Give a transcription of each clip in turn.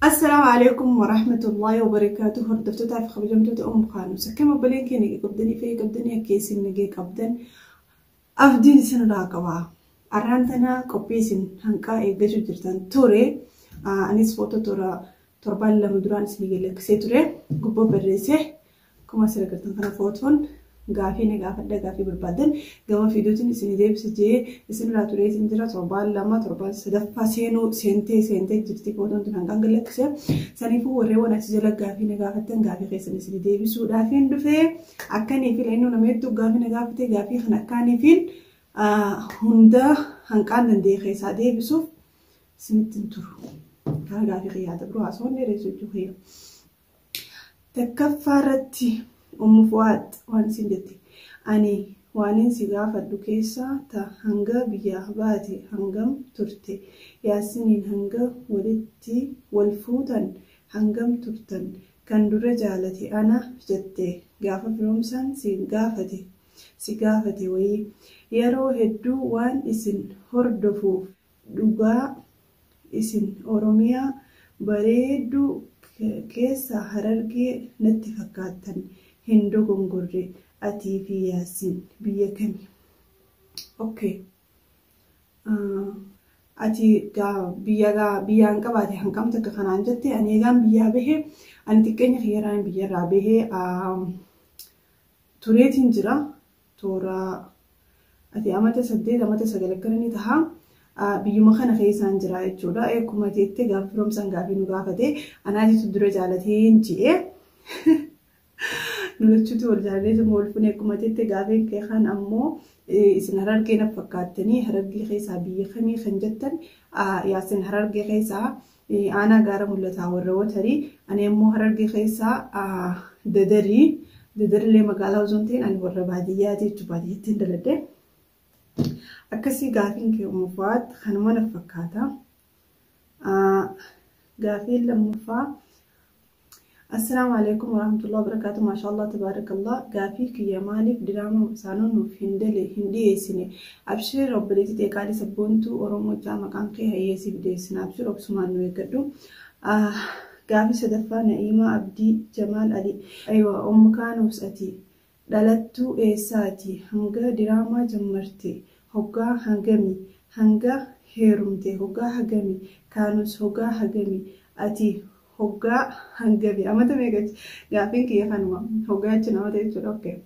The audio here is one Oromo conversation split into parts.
السلام عليكم ورحمة الله وبركاته. هردفتو تعرف خبجمتو أم خانوس كما بلينكي نجي قبدني في قبدني كيسين نجي قبدن أفدين سنة راقبا أرانتنا كوبيسين هنكا إيجاجو جرتان توري أنيس فوتو تورا تربال لمدران سنجي لك سيتوري قبو بريسي كما سرقتن كنا فوتون غافي نغافدا غافي بربادن غما فيديوتين اسني ديب سجي اسن راتوري سنجرا تربال لما تربال سدفا سينو سنتي جفتي فوتون تنغان غلكس سنيفو وري ونا سجل غافي نغافتن غافي خيسن اسني ديب سو دافين دفه اكني في لانه نميتو غافي نغافتي غافي خنكاني فين هندا هنكان دندي خيسا ديب سو سنتن ترو غافي خياده برو اسون ريسو جوخي تكفرتي فؤاد وان سندتي أني وانين سيغافة دوكيسا تا هنگا بيا باتي هنگم ترتي ياسنين هنگا ولدتي والفوتن هنگم ترتن كان رجالتي أنا جدتي غافة فرومسان سيغافتي وي يرو هدو وان اسن هردفو دوغا اسن أوروميا بريدو كيسا هررقي نتفكاتن هندو غنغوري أتي في ياسين بيكمي أوكي أتي بيان كباتي هنكم تكخنان جتي أني غام بيا به أن تكني خيران بيا رابه توريتين جرا تورا أتي أمتى سديد أمتى سجلكرني تها بيوم خنا خيسان جرا يجورا كم تيجي غاف فروم سانغافي نغافته أنا جت درج على تين جيه نلتشتو والجالس مولفوني كم تيجي غافين كيخان أمو إسنهرار كينا فكرتني هرب لي خيسا بيخمي خنجتن ياسن هرب لي خيسا أنا قارم ولا تاوروا تري أنا أمو هرب لي خيسا ددر اللي مقالة وزنتين أنا ورا بعدياتي تباديتين دلته أكسي غافين كي أمفاد خنمان فكاتا غافين لمفا. السلام عليكم ورحمة الله وبركاته. ما شاء الله تبارك الله. غافي كي يمالك دراما سانون هندي سنة أبشر ربلتي تكالي سبونتو أرومو جامع كانكي هي سيبدي سنة أبشر أبسمان نويكدو غافي سدفا نعيمة أبدي جمال علي أيوة أم كانوس أتي دلتو إيساتي هنگا دراما جمرتي هوغا هنگمي هنگا هيرمتي هوغا هنگمي كانوس هوغا هنگمي أتي هوغا هنگمي أما تميجت غافين كي يخانوا هوغا جناو تيجو أوكي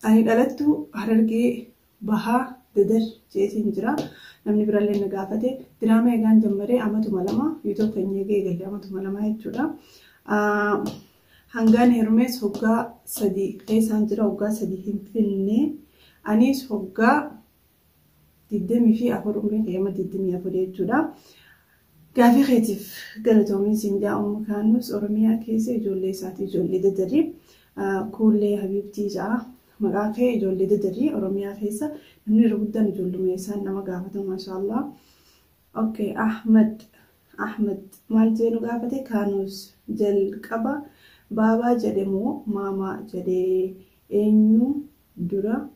أني دلتو هررجي بها ددر جيسين جرا نمني برالين نغافته دراما يغان جمري أما تملما يوتيوب كنيجي يغلي أما تملما هيجورا هنگان هرمس هوغا سدي خيسان جرا هوغا سدي هنفني أنيس هوغا تدمي في أفر أمري قيامة تدمي أفر يجورا غافي خيتيف قالتومي سنجا أم كانوس أورميا كيسي جولي ساتي جولي ددري كولي حبيبتي جا مقاكي جولي ددري أورميا كيسا نمني ربودان جولو ميسان نما غافتو ما شاء الله. أوكي أحمد مالجينو غافتي كانوس جل قبا بابا جدمو ماما جدي إنو درا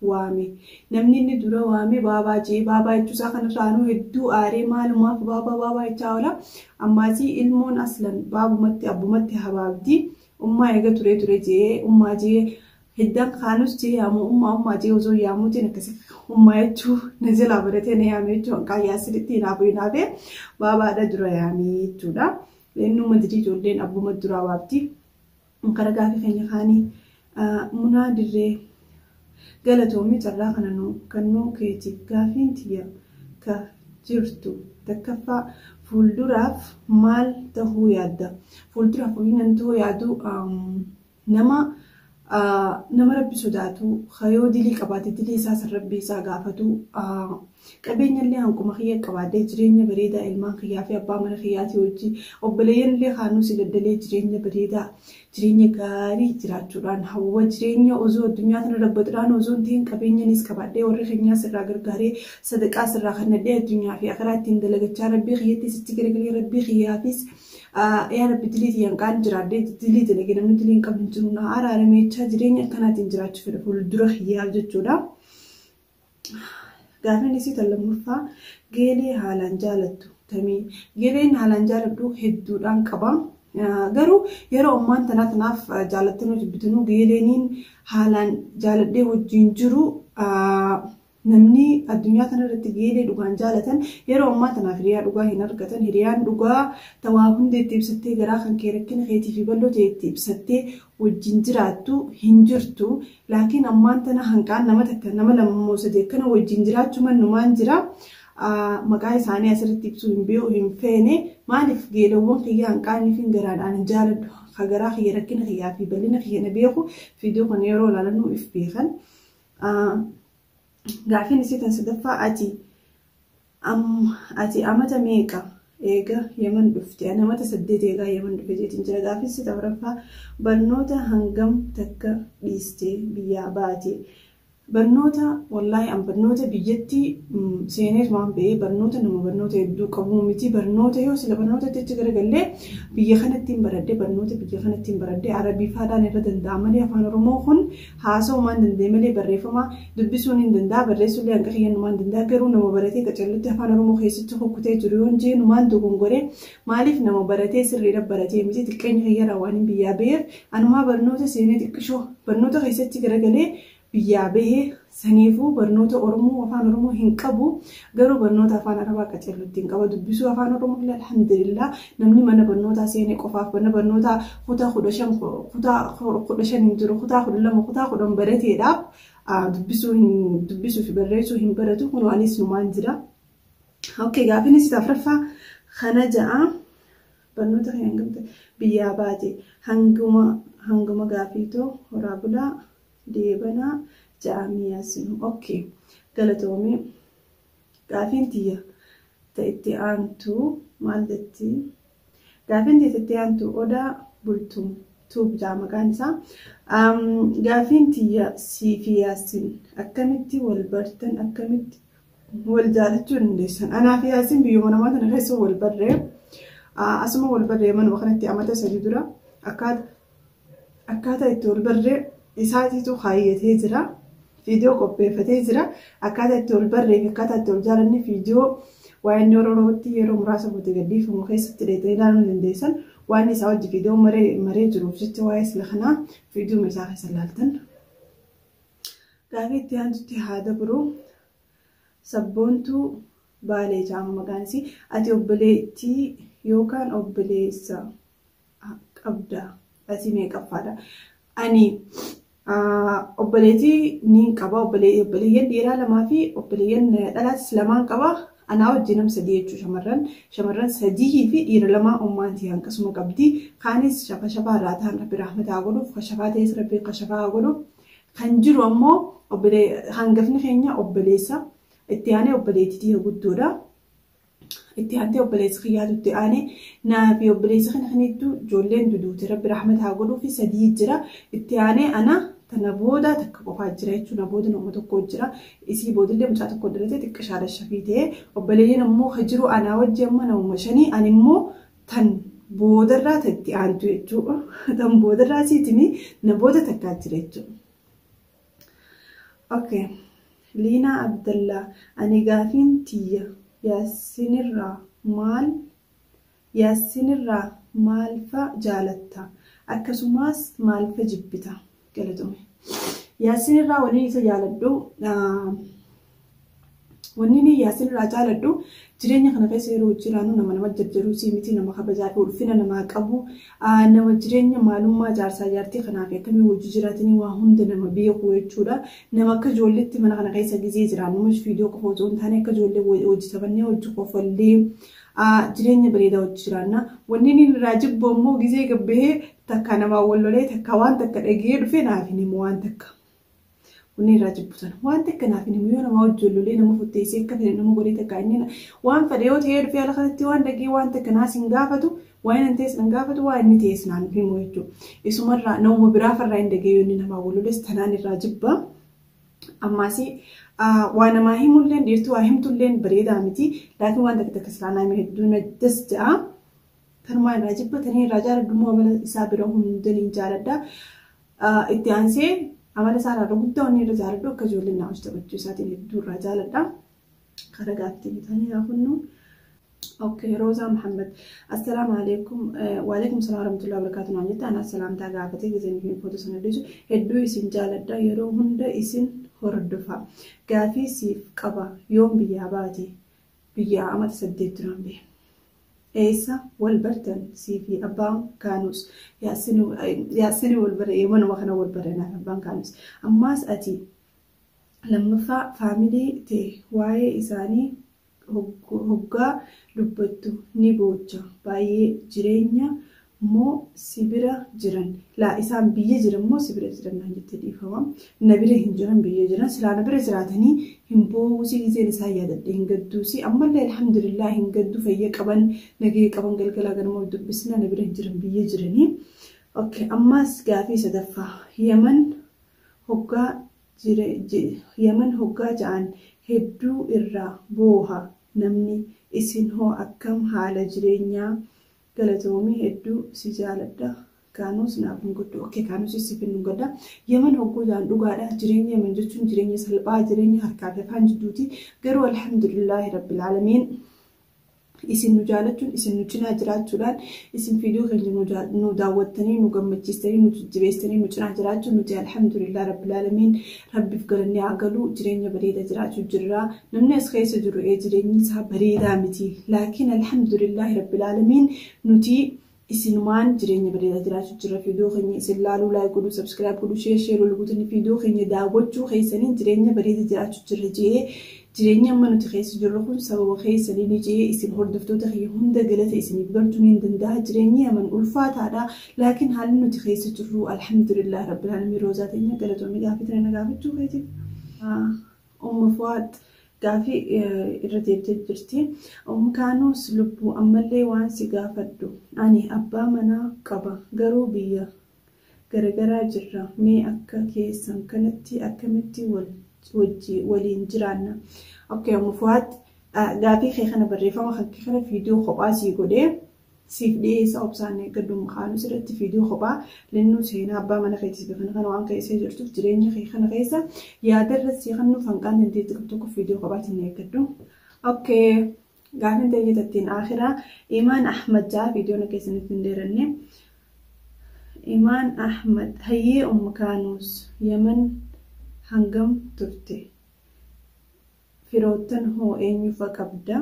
وامي نمني درا وامي بابا جي بابا يجوزا خنفانو هدو آري معلومات بابا يتاولا أما زي علمون أصلا بابو متي أبو متي حبابدي أما يغا توري جي أما جي هدان خانوس جي يامو أما جي وزو يامو جي نكسي أما يجو نزل عبرتين يامي يجو انكا ياسرتي نابو ينابي بابا دا درا يامي يجودا لأنه مدري جولين أبو مدرا وابدي مقرقا في خيني خاني منادري قالتومي ترى كنو كيتي غافين تيا كجرتو تكفى فولدراف مال تهو يادا فولدراف ويننتو يادو نما ربي سوداتو خيو ديلي قباتي ديلي ساس ربي سا غافتو قبين اللي هنكو مخيه قبادي جرينيا بريدا علمان خيافي أبا من خياتي وجي وبلين اللي خانو سيلدلي جرينيا بريدا جرينيا غاري جراتوران هوا جرينيا أوزو الدنيا تنربطران أوزون تين قبين ينس قبادي ورخينيا سرا غرغاري صدقا سرا خندي الدنيا في آخرات تندلغة ربي خياتي ستيكري ربي خيافيس يا ربي دليت ينقان جرادي دليت لكن من دلين قبل جنونا عرارة ميتشا جرينيا كانت انجرات في الدرخ خيال جتودا غافين نسيت اللمفا قيلي حالان جالتو tamii geeleen haalaan jaaladhu hedduudhaan qaba. Garuu yeroo ammaan tanaaf jaalattanuu jibbitanuu geeleeniin haalaan jaaladhee wajjin jiru namni addunyaa kanarratti geelee dhugaan jaalatan yeroo ammaa tanaaf hiriyaa dhugaa hin argatan. Hiriyaan dhugaa tawaa hundi itti ibsattee garaa kan kee rakkina keetii fi bal'oo ta'e itti ibsattee wajjin jiraattu hin jirtu. Laakiin ammaan tana hanqaan nama takka nama lama moo sadii akkana wajjin jiraachuu mannumaan jira. Maqaa isaanii asirratti ibsuu hin beeku hin feene maaliif geelawwan kiyya hanqaanii fi garaadhaan hin jaaladhu. Hagaraa kiyya rakkina kiyyaa fi bal'ina kiyya na beeku viidiyoo kana yeroo ilaalannu if beekan. Gaafiin isii kan sadaffaa ati amata meeqa eega Yemen dhufte? Ani amata 8 eegaa Yemen dhufe jechuun jira. Gaafiin isii afuraffaa barnoota hangam takka dhiistee biyyaa baate? Barnoota wallaahi an barnoota biyyatti seenees waan ba'ee barnoota nama barnoota hedduu qabu miti. Barnoota yoo sila barnoota jecha garagallee biyya kanattiin baradhee barnoota biyya kanattiin baradhee arabii faadhaan irra danda'a malee afaan oromoo kun haasa'umaan danda'e malee barreeffama dubbisuun hin danda'a barreessuullee hanqa kiyyannumaan danda'a. Garuu nama baratee qacarratti afaan oromoo keessatti hokkutee jiru yoon jeenumaan dogongoree maaliif nama baratee sirriidha baratee miti xiqqeenya fayyara waan hin biyyaa ba'eef anumaa barnoota seenee xiqqishoo barnoota keessatti garagalee biyyaa bahee saniifuu barnoota oromoo afaan oromoo hin qabu. Garuu barnoota afaan arabaa qacarratti hin qaba. Dubbisuu afaan oromoo illee alhamdulillah namni mana barnootaa seenee qofaaf mana barnootaa kutaa 15 hin jiru kutaa 12 kutaa 10 barateedhaaf dubbisuu fi barreessuu hin baratu. Kun waanis numaan jira. Okay, gaafiin isii afuraffaa kana ja'a barnoota kan biyyaa baate hanguma gaafiitoo horaa bulaa deebana jaamiyaasin. Okay, galatoomii. Gaafiin tiyya ta'etti aantu maal jetti? Gaafiin tiyya ta'etti aantu odaa bultum tuub jaa maqaan isaa. Gaafiin tiyya siifi yaasin akkamitti wal bartan akkamitti wal jaalachuu dandeessan? Anaa fi yaasin biyyuma namaa tana keessa wal barree asuma wal barree manuma kanatti amata 3 dura akkaataa itti wal barree isaatiitu kaayyatee jira. Viidiyoo qopheeffatee jira. Akkaataa itti wal barree fi akkaataa itti wal jaalanne viidiyoo waan yerootti yeroo muraasa booda gadhiifamu keessatti dheedhee ilaaluu dandeessan. Waan isaa wajji viidiyoo maree jiruuf jecha waa'ee sila kanaa viidiyoo isaa keessa ilaaltan. Gaafii itti aantutti haa dabru sabboontuu baalee jaama maqaan isii. Ati obboleettii yookaan obboleessa qabda? Ati meeqaffaadha? Ani obboleettii ni qaba. Obboleeyyan dhiiraa lamaa fi obboleeyyan dhalaatis lamaan qaba. Anaa wajjin nam 3 jechuun shamarran 3 fi dhiira 2 ummaantii hanqasuma qabdi. Kaanis shafaa irraa ta'an rabbi rahmataa godhuuf shafaa ta'es rabbi shafaa godhuuf kan jiru ammoo hangafni keenya obboleessa itti aanee obboleettii guddoodha. Itti aantee obboleessa kiyyaatu itti aanee naa fi obboleessa kana kanittu ijoolleen duduute rabbi rahmataa godhuuf 3 jira. Itti aanee ana tana booda takka qofaa jira jechuudha. Booda nama tokko jira. Isii boodillee mucaa tokko dalatee xiqqashaadha shafii ta'ee obboleeyyan ammoo jiru anaa wajji amma nama 5 ani immoo tan boodarraa itti aantu jechuudha. Tan boodarraa siitimi na booda takkaa jira jechuudha. Okay. Liinaa Abdallaa ani gaafiin tiyya yaasinirraa maalfa jaalatta? Akkasumas maalfa jibbita? Galatoome. Yaasinirraa wanni isa jaaladhu wanni yaasinirraa jaaladhu jireenya kana keessa yeroo jiraannu nama jajjaruu miti nama kabajaa fi ulfina namaa qabu nama jireenya maalummaa jaarsaa jaartii kanaaf akkamii wajji jiraatanii waa hunda nama beeku jechuudha. Nama akka ijoolleetti mana kana keessa gizee jiraannu viidiyoo qofa osoo hin taane akka ijoollee wajji taphannee wajji qofallee jireenya bareedaa wajji jiraanna. Wanni inni irraa jibbu ammoo gizee gabbahee takka namaa wallolee takka waan takka dhagee dhufe naaf hin himu waan takka. Kunni irraa jibbutan waan takka naaf hin himu yoo nama wajji wallolee nama futteessee akka fedhe nama godhee takka inni waan fedhe yoo ta'ee dhufee ala kanatti waan dhagee waan takka naas hin gaafatu waan inni ta'es hin gaafatu waan inni ta'es naan himu jechuudha. Isumarraa nama biraafarraa hin dhagee yoo inni namaa walloles tanaan irraa jibba. Ammaasii waan namaa himulleen dhiirtuu waa himtulleen bareedaa miti. Laakiin waan takka islaanaa hedduu najjas ja'a. Kanumaa irraa jibba tanii irraa jaaladhu amala isaa bira hundanii jaaladha. Itti aansee amala isaa irraa guddaa wanni irra jaaladhu akka ijoolleen naa hojii taphachuu isaatiin hedduu irraa jaaladha. Karaa gaaffii bitanii haa kunnu. اوكي روزا محمد السلام عليكم وعليكم السلام ورحمه الله وبركاته نجد انا السلام تاغافتي زين في فوتو سندج هدو اسين جالدا يرو هند اسين هردفا غافي سيف قبا يوم بياباتي بيا امت سديت رامبي ايسا والبرتن سيفي ابان كانوس ياسنو والبر يمن وخنا والبرنا ابان كانوس اماس اتي لما فاميلي تي واي اساني hoggaa dubbattu ni boocha baay'ee jireenya moo sibira jiran laa isaan biyya jiran moo sibira jiran naan jettee dhiifama na bira hin jiran biyya jiran silaa na bira jiraatanii hin boosii giseen isaa yaadadhe hin gadduusi ammallee alhamdulillah hin gaddu fayya qaban nagee qaban galgalaa ganama dubbisna na bira hin jiran biyya jiranii okay ammaas gaafii sadaffaa yaman hoggaa ja'an hedduu irraa booha namni isin hoo akkam haala jireenyaa galatoomii hedduu si jaaladha kaanus naaf hin godhu okay kaanus si fin godha yaman hogguu jaan dhugaadha jireenya yaman jechuun jireenya salphaa jireenya harkaa fi afaan jidduuti garuu alhamdulillah rabbil alamin isin nu jaalachuun isin nu cinaa jiraachuudhaan isin fiidiyoo keenya nu daawwattanii nu gammachiistanii nu jajjabeessanii nu cinaa jiraachuun nuti alhamdulillah rabbil alamin rabbiif galannee haa galuu jireenya bareedaa jiraachuu jirra namni as keessa jiru jireenyi isaa bareedaa miti laakiin alhamdulillah rabbil alamin nuti isinumaan jireenya bareedaa jiraachuu jirra fiidiyoo keenya isin laaluu laayik godhuu sabskiraayib godhuu sheer godhuu fiidiyoo keenya daawwachuu keessaniin jireenya bareedaa jiraachuu jirra jee jireenya amma nuti keessa jirru kun sababa keessanii ni jee isin hordoftoota kiyya hunda galata isiniif galchuun hin danda'a jireenyi yaman ulfaataadha laakiin haalli nuti keessa jirru alhamdulillah rabbil alamin roozaa teenya galatoomii gaafii na gaafachuu keetiif umma fuwaad gaafii irra deebitee jirti umma kaanuus lubbuu ammallee waan si gaafadhu ani abbaa manaa qaba garuu biyya garagaraa jirra mee akka keessan kanatti akkamitti waliin jiraanna okay mufaat gaafii kee kana barreeffama kan kana fiidiyoo kophaa sii godhee siif dhiyeessa obsaanee gaddum kaanus irratti fiidiyoo kophaa lennuu seenaa abbaa mana keetiif kana waan keessee jirtuuf jireenya kee kana keessa yaadarra sii kan nuuf hanqaan dandeetti tokko fiidiyoo kophaatiin eeggadhu okay gaafiin ta'ee tattiin akhiraa imaan ahmad jaa fiidiyoon keessanitti hin dheeranne imaan ahmad hayyee umma kaanuus yaman hangam turte firoottan hoo eenyufa qabda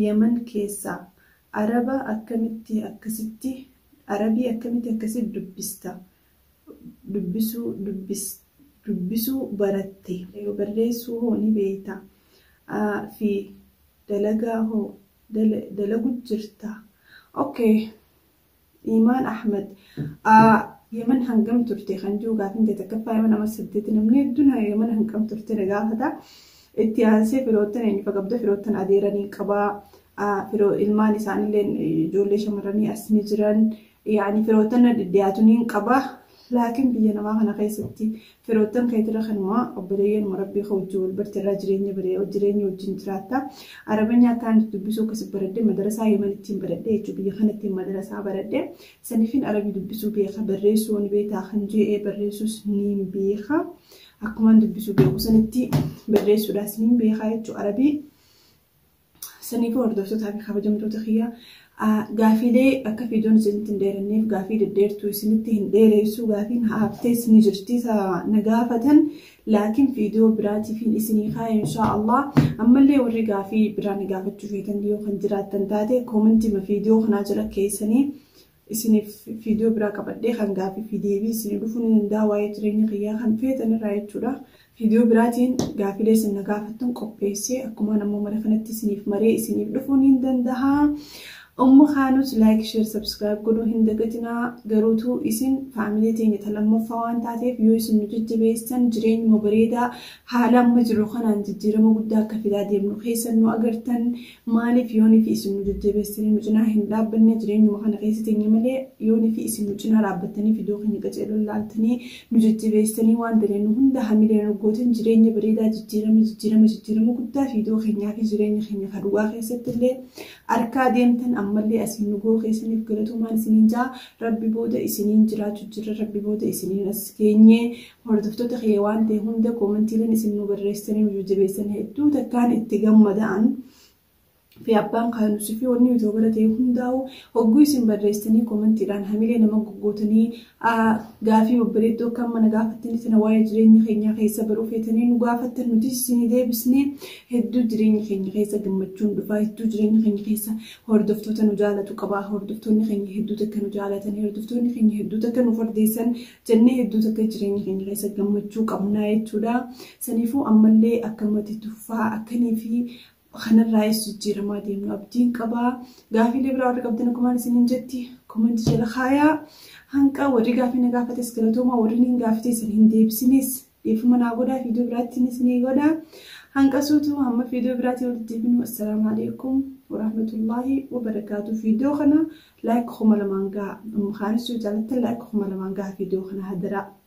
yaman keessaa arabii akkamitti akkasitti dubbisuu baratte barreessuu hoo ni beekta fi dalagaa hoo dalagu jirta okay imaan ahmad yaman hangam turte kan jiru gaafin ta'e takkaffaa yaman amma 8 namni hedduun yaman hangam turte na gaafata itti aansee firoottan eenyufa qabda firoottan adeeranii qabaa firoo ilmaan isaaniillee ijoollee shamarranii as ni jiran yaani firoottan dhiyaatuniin qabaa laakiin biyya namaa kana keessatti firoottan keetira kanuma obboleeyyan rabbii hojii wal barteerraa jireenya wajjin jiraatta arabiyaa kan dubbisuu akkasii baradhee madarasaa yamanittiin baradhee jechuun biyya kanattiin madarasaa baradhee saniifin arabii dubbisuu beeka barreessuu ni beekaa kan je'ee barreessuus ni beeka akkumaan dubbisuu beeku sanitti barreessuudhaas ni beekaa jechuun arabii saniif hordoftoota fi kabajamtoota kiyyaa gaafiilee akka fiidiyoon isinitti hin dheeranneef gaafii deddeertuu isinitti hin dheeressu gaafiin haaftee isinii jirti na gaafatan laakiin fiidiyoo biraatiifin isinii kaa'e inshaallah ammallee warri gaafii biraa na gaafachuu feetan yoo kan jiraattan taate koomentii fiidiyoo kanaa jala keessanii isiniif fiidiyoo biraa qabadhee kan gaafii fi deebii isinii dhufuu ni danda'a waa'ee jireenya kiyyaa kan feetan irraa jechuudha. Fiidiyoo biraatiin gaafiilee isin na gaafattan qopheessee akkuma namoo mara kanatti isiniif maree isiniif dhufuu ni danda'a. Umma kaanuus like share subscribe godhuu hin dagatinaa garuutuu isin faamilii teenya talammafaa waan taateef yoo isin nu jajjabeessan jireenya bareedaa haala amma jiru kanaan jijjiirama guddaa akka fidaa deemnu keessan nu agartan maaliif yoonii fi isin nu jajjabeessanii nu cinaa hin dhaabbanne jireenyuma kana keessa teenya malee yoonii fi isin nu cinaa dhaabbattanii fiidiyoo keenya qaceeloo laaltanii nu jajjabeessanii waan dandeenu hunda hamilee nu gootan jireenya bareedaa jijjiirama guddaa fiidiyoo keenyaa fi jireenya keenya kadhugaa keessatti illee harkaa deemtan ammallee asiin nugoo keessaniif galatumaan isiniin jaa rabbi booda isiniin jiraachuu jirra rabbi booda isiniin as keenyee hordoftoota kee waan ta'e hunda koomentiileen isin nu barreessanii nu jajjabeessanii hedduu takkaan itti gammadaan في أبان كانوا سفي وني وتوبرتي هنداو وقوي سنبرستني كومنتيران هميلي نما قوتني قافي وبريدو كم من قافتني تنواي جريني خيني خيسا بروفيتني نقافتن نتيسيني دي بسني هدو جريني خيني خيسا قمتشون دفا هدو جريني خيني خيسا هردفتو تنجالة قبا هردفتوني خيني هدو تكنو جالة هردفتوني خيني هدو تكنو فرديسن جني هدو تك جريني خيني خيسا قمتشو قمنا يتشودا سنفو أمالي أكمتي تفا أكني في خنا الرئيس جيرا ما ديم أبدين كبا غافي لبرا ورقبتنا كمان سنين جتي كمان جل خايا هنكا وري غافي نغافة تسكلتو ما وري غافة سنين ديب سنيس يفهم أنا أقوله فيديو براتي نسني قوله هنكا صوتو هم فيديو براتي وديبنو والسلام عليكم ورحمة الله وبركاته. فيديو خنا لايك خمال مانجا مخارج جالت لايك خمال مانجا فيديو خنا هدرا